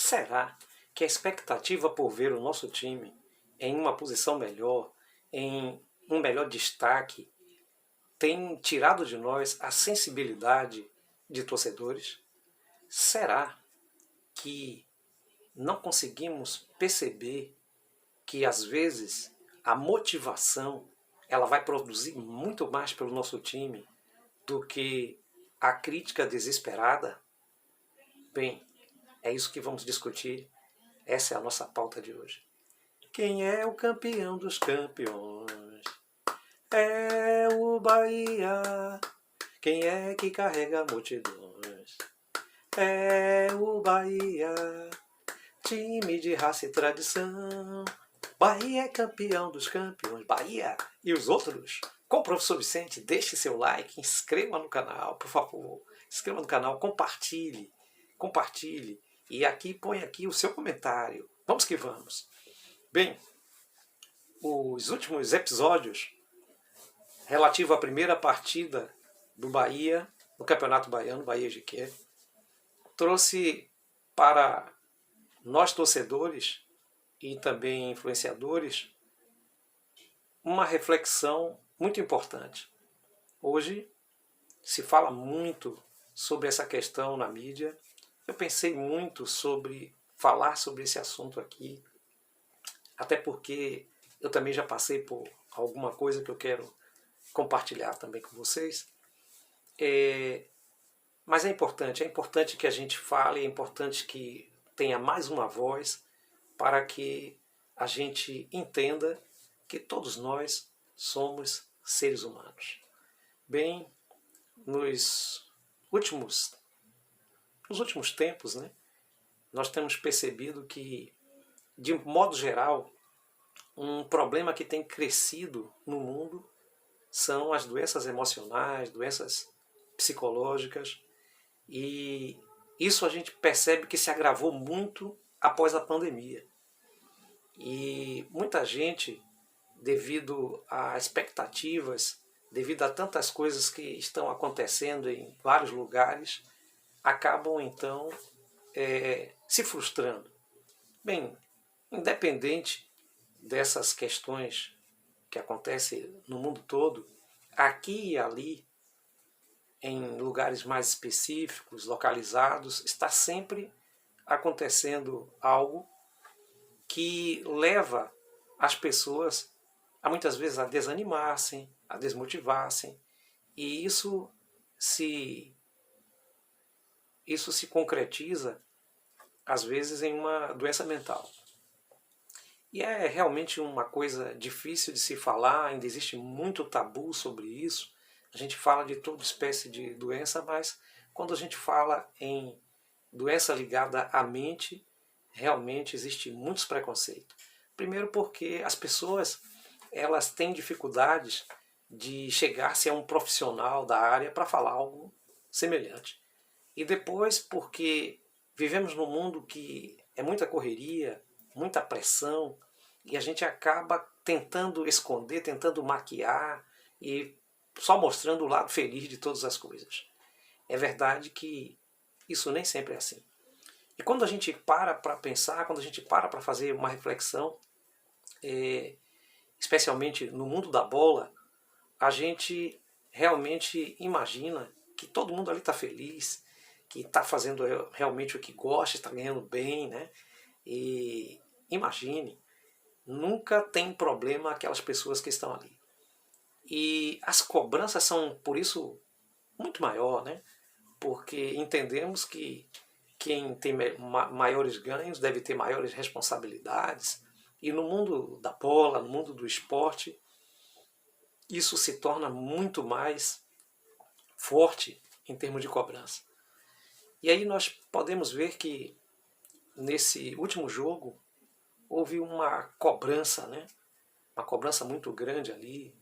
Será que a expectativa por ver o nosso time em uma posição melhor, em um melhor destaque, tem tirado de nós a sensibilidade de torcedores? Será que não conseguimos perceber que às vezes a motivação ela vai produzir muito mais pelo nosso time do que a crítica desesperada? Bem, é isso que vamos discutir. Essa é a nossa pauta de hoje. Quem é o campeão dos campeões? É o Bahia. Quem é que carrega multidões? É o Bahia. Time de raça e tradição. Bahia é campeão dos campeões. Bahia e os outros. Com o professor Vicente, deixe seu like, inscreva no canal, por favor. Inscreva no canal, compartilhe. Compartilhe. E aqui põe aqui o seu comentário. Vamos que vamos. Bem, os últimos episódios relativo à primeira partida do Bahia, no Campeonato Baiano, Bahia GQ, trouxe para nós torcedores e também influenciadores uma reflexão muito importante. Hoje se fala muito sobre essa questão na mídia. Eu pensei muito sobre falar sobre esse assunto aqui, até porque eu também já passei por alguma coisa que eu quero compartilhar também com vocês. Mas é importante que a gente fale, é importante que tenha mais uma voz para que a gente entenda que todos nós somos seres humanos. Bem, nos últimos tempos, né, nós temos percebido que, de modo geral, um problema que tem crescido no mundo são as doenças emocionais, doenças psicológicas, e isso a gente percebe que se agravou muito após a pandemia. E muita gente, devido a expectativas, devido a tantas coisas que estão acontecendo em vários lugares, acabam então se frustrando. Bem, independente dessas questões que acontecem no mundo todo, aqui e ali, em lugares mais específicos, localizados, está sempre acontecendo algo que leva as pessoas a muitas vezes a desanimassem, a desmotivassem, e isso se concretiza às vezes em uma doença mental. E é realmente uma coisa difícil de se falar, ainda existe muito tabu sobre isso. A gente fala de toda espécie de doença, mas quando a gente fala em doença ligada à mente, realmente existe muitos preconceitos. Primeiro porque as pessoas elas têm dificuldades de chegar-se a um profissional da área para falar algo semelhante. E depois porque vivemos num mundo que é muita correria, muita pressão, e a gente acaba tentando esconder, tentando maquiar e só mostrando o lado feliz de todas as coisas. É verdade que isso nem sempre é assim. E quando a gente para pensar, quando a gente para fazer uma reflexão, especialmente no mundo da bola, a gente realmente imagina que todo mundo ali está feliz, que está fazendo realmente o que gosta, está ganhando bem, né? E imagine, nunca tem problema aquelas pessoas que estão ali. E as cobranças são, por isso, muito maior, né? Porque entendemos que quem tem maiores ganhos deve ter maiores responsabilidades. E no mundo da bola, no mundo do esporte, isso se torna muito mais forte em termos de cobrança. E aí nós podemos ver que nesse último jogo houve uma cobrança, né? Uma cobrança muito grande ali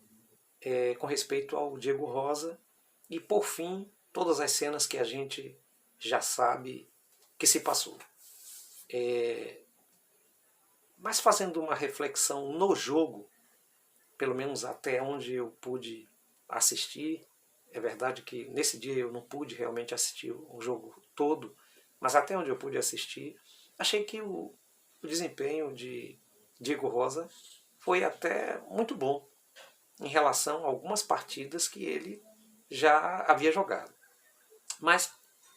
com respeito ao Diego Rosa e, por fim, todas as cenas que a gente já sabe que se passou. Mas fazendo uma reflexão no jogo, pelo menos até onde eu pude assistir, é verdade que nesse dia eu não pude realmente assistir o jogo todo, mas até onde eu pude assistir, achei que o desempenho de Diego Rosa foi até muito bom em relação a algumas partidas que ele já havia jogado. Mas,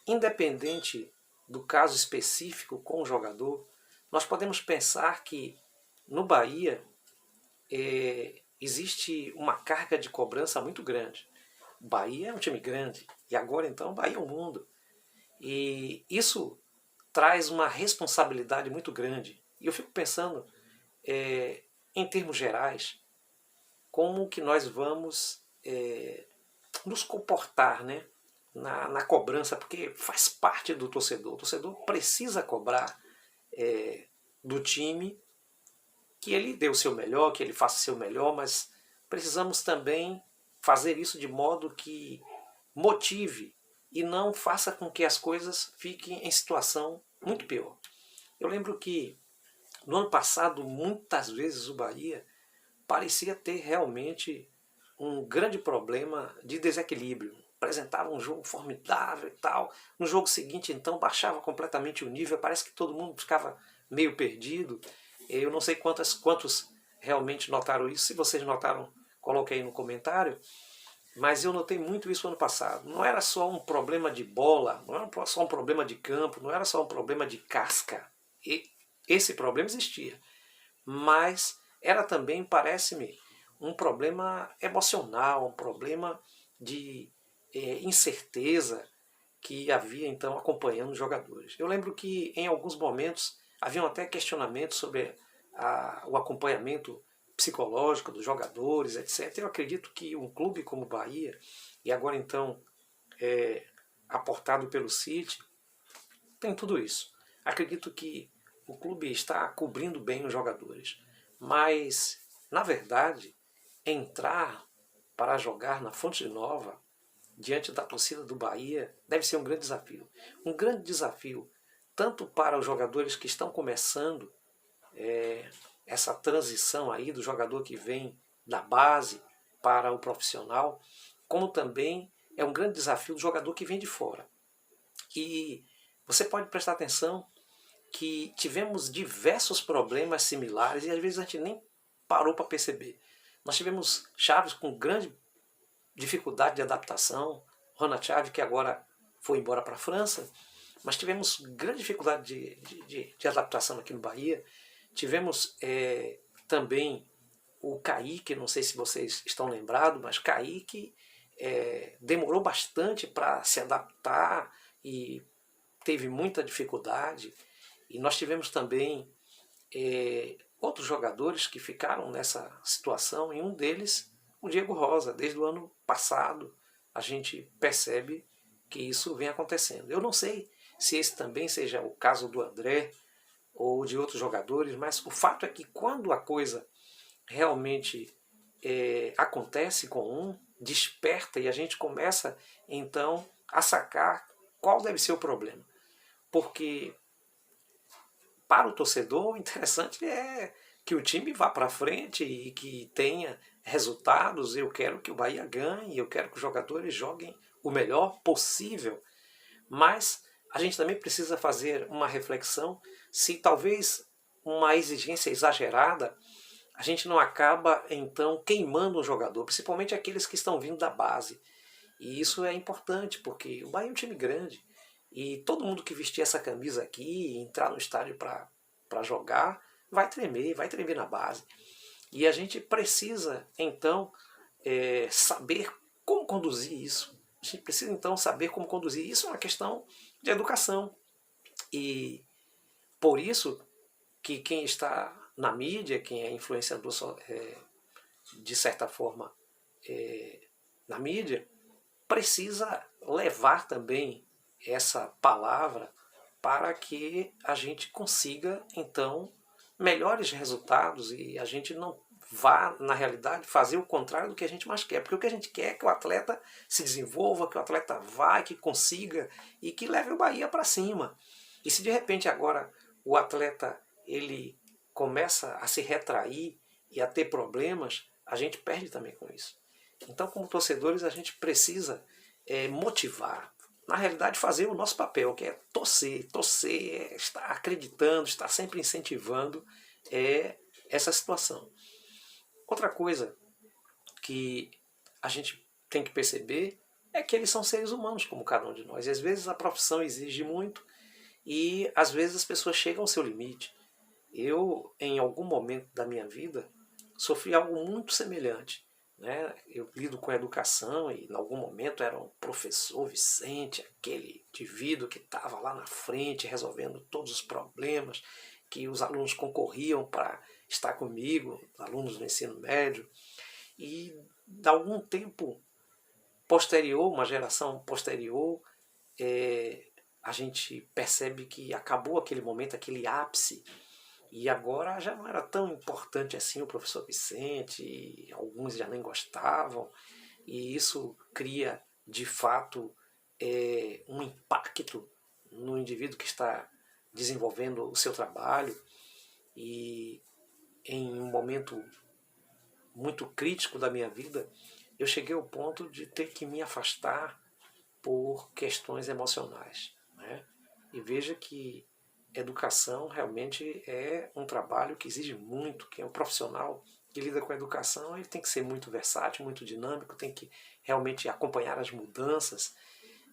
independente do caso específico com o jogador, nós podemos pensar que no Bahia existe uma carga de cobrança muito grande. O Bahia é um time grande e agora então o Bahia é o mundo. E isso traz uma responsabilidade muito grande. E eu fico pensando, em termos gerais, como que nós vamos nos comportar, né, na cobrança, porque faz parte do torcedor. O torcedor precisa cobrar do time que ele dê o seu melhor, que ele faça o seu melhor, mas precisamos também fazer isso de modo que motive e não faça com que as coisas fiquem em situação muito pior. Eu lembro que no ano passado, muitas vezes o Bahia parecia ter realmente um grande problema de desequilíbrio. Apresentava um jogo formidável e tal. No jogo seguinte, então, baixava completamente o nível. Parece que todo mundo ficava meio perdido. Eu não sei quantos realmente notaram isso. Se vocês notaram, coloquem aí no comentário. Mas eu notei muito isso ano passado. Não era só um problema de bola, não era só um problema de campo, não era só um problema de casca. Esse problema existia. Mas era também, parece-me, um problema emocional, um problema de incerteza que havia então acompanhando os jogadores. Eu lembro que em alguns momentos haviam até questionamentos sobre o acompanhamento psicológico dos jogadores, etc. Eu acredito que um clube como o Bahia, e agora então aportado pelo City, tem tudo isso. Acredito que o clube está cobrindo bem os jogadores, mas, na verdade, entrar para jogar na Fonte Nova, diante da torcida do Bahia, deve ser um grande desafio. Um grande desafio tanto para os jogadores que estão começando essa transição aí do jogador que vem da base para o profissional, como também é um grande desafio do jogador que vem de fora. E você pode prestar atenção que tivemos diversos problemas similares e às vezes a gente nem parou para perceber. Nós tivemos Chaves com grande dificuldade de adaptação, Ronald Chaves que agora foi embora para a França, mas tivemos grande dificuldade de adaptação aqui no Bahia. Tivemos também o Kaique, não sei se vocês estão lembrados, mas Kaique demorou bastante para se adaptar e teve muita dificuldade. E nós tivemos também outros jogadores que ficaram nessa situação, e um deles, o Diego Rosa. Desde o ano passado a gente percebe que isso vem acontecendo. Eu não sei se esse também seja o caso do André ou de outros jogadores, mas o fato é que quando a coisa realmente acontece com um, desperta e a gente começa então a sacar qual deve ser o problema. Porque para o torcedor, o interessante é que o time vá para frente e que tenha resultados. Eu quero que o Bahia ganhe, eu quero que os jogadores joguem o melhor possível. Mas a gente também precisa fazer uma reflexão se talvez uma exigência exagerada a gente não acaba então queimando um jogador, principalmente aqueles que estão vindo da base. E isso é importante, porque o Bahia é um time grande. E todo mundo que vestir essa camisa aqui e entrar no estádio para jogar, vai tremer na base. E a gente precisa, então, saber como conduzir isso. A gente precisa, então, saber como conduzir isso. É uma questão de educação. E por isso que quem está na mídia, quem é influenciador de certa forma na mídia, precisa levar também essa palavra para que a gente consiga, então, melhores resultados e a gente não vá, na realidade, fazer o contrário do que a gente mais quer. Porque o que a gente quer é que o atleta se desenvolva, que o atleta vá, que consiga e que leve o Bahia para cima. E se de repente agora o atleta ele começa a se retrair e a ter problemas, a gente perde também com isso. Então, como torcedores, a gente precisa motivar, na realidade, fazer o nosso papel, que é torcer, torcer, é estar acreditando, estar sempre incentivando essa situação. Outra coisa que a gente tem que perceber é que eles são seres humanos como cada um de nós. E às vezes a profissão exige muito e às vezes as pessoas chegam ao seu limite. Eu, em algum momento da minha vida, sofri algo muito semelhante. Né? Eu lido com educação e, em algum momento, era um professor Vicente, aquele indivíduo que estava lá na frente resolvendo todos os problemas, que os alunos concorriam para estar comigo, alunos do ensino médio. E, de algum tempo posterior, uma geração posterior, a gente percebe que acabou aquele momento, aquele ápice, e agora já não era tão importante assim o professor Vicente, alguns já nem gostavam, e isso cria, de fato, um impacto no indivíduo que está desenvolvendo o seu trabalho, e em um momento muito crítico da minha vida, eu cheguei ao ponto de ter que me afastar por questões emocionais. Né? E veja que educação realmente é um trabalho que exige muito, que é um profissional que lida com a educação, ele tem que ser muito versátil, muito dinâmico, tem que realmente acompanhar as mudanças,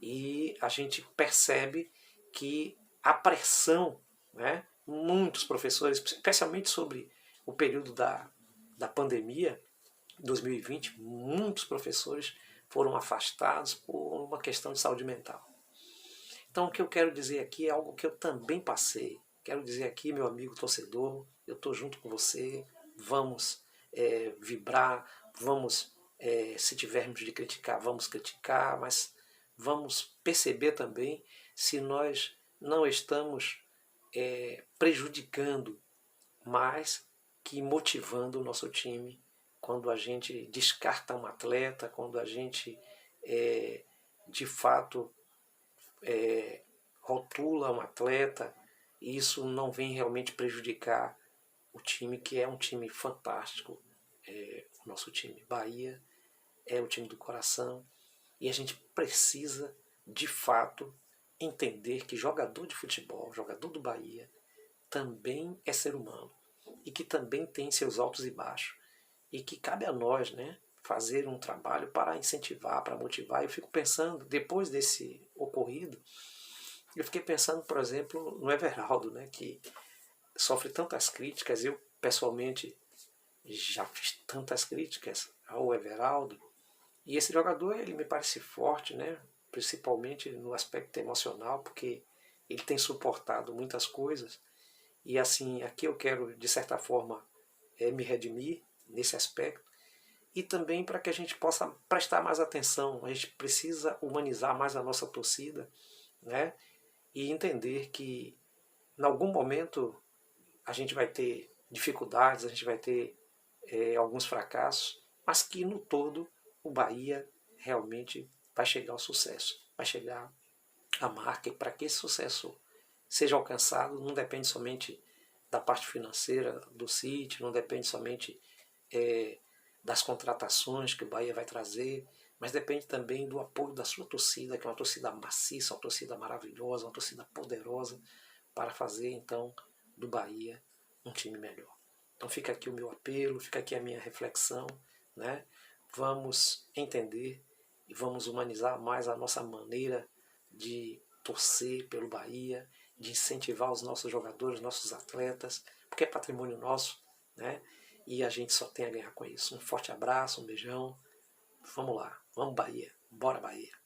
e a gente percebe que a pressão, né, muitos professores, especialmente sobre o período da pandemia, 2020, muitos professores foram afastados por uma questão de saúde mental. Então, o que eu quero dizer aqui é algo que eu também passei. Quero dizer aqui, meu amigo torcedor, eu estou junto com você, vamos vibrar, vamos, se tivermos de criticar, vamos criticar, mas vamos perceber também se nós não estamos prejudicando mais que motivando o nosso time quando a gente descarta um atleta, quando a gente de fato rotula um atleta, e isso não vem realmente prejudicar o time, que é um time fantástico. O nosso time Bahia é o time do coração, e a gente precisa de fato entender que jogador de futebol, jogador do Bahia, também é ser humano e que também tem seus altos e baixos, e que cabe a nós, né, fazer um trabalho para incentivar, para motivar. Eu fico pensando, depois desse ocorrido, eu fiquei pensando, por exemplo, no Everaldo, né, que sofre tantas críticas. Eu, pessoalmente, já fiz tantas críticas ao Everaldo, e esse jogador, ele me parece forte, né, principalmente no aspecto emocional, porque ele tem suportado muitas coisas, e assim, aqui eu quero, de certa forma, me redimir nesse aspecto, e também para que a gente possa prestar mais atenção. A gente precisa humanizar mais a nossa torcida, né? E entender que em algum momento a gente vai ter dificuldades, a gente vai ter alguns fracassos, mas que no todo o Bahia realmente vai chegar ao sucesso, vai chegar à marca, e para que esse sucesso seja alcançado não depende somente da parte financeira do City, não depende somente das contratações que o Bahia vai trazer, mas depende também do apoio da sua torcida, que é uma torcida maciça, uma torcida maravilhosa, uma torcida poderosa, para fazer então do Bahia um time melhor. Então fica aqui o meu apelo, fica aqui a minha reflexão, né? Vamos entender e vamos humanizar mais a nossa maneira de torcer pelo Bahia, de incentivar os nossos jogadores, nossos atletas, porque é patrimônio nosso, né? E a gente só tem a ganhar com isso. Um forte abraço, um beijão. Vamos lá, vamos Bahia, bora Bahia.